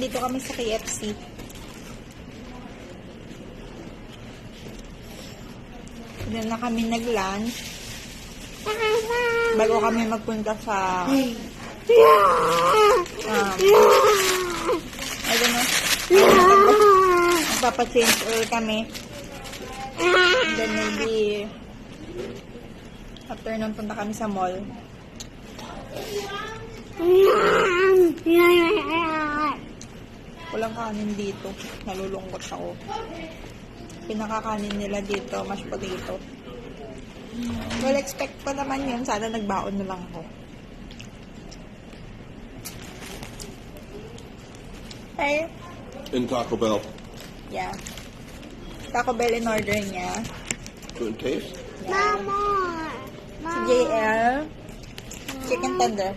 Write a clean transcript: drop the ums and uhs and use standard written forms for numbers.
Nandito kami sa KFC. Doon na kami nag-lunch. Bago kami magpunta sa I don't know. Magpapa-change oil kami. And then maybe after nun punta kami sa mall. Walang kanin dito. Nalulungkot ako. Pinakakanin nila dito, mashed potato. Well, expect pa naman yun. Sana nagbaon na lang ako. Hey. In Taco Bell. Yeah. Taco Bell in order niya. Good taste? Yeah. Si JL. Chicken tender.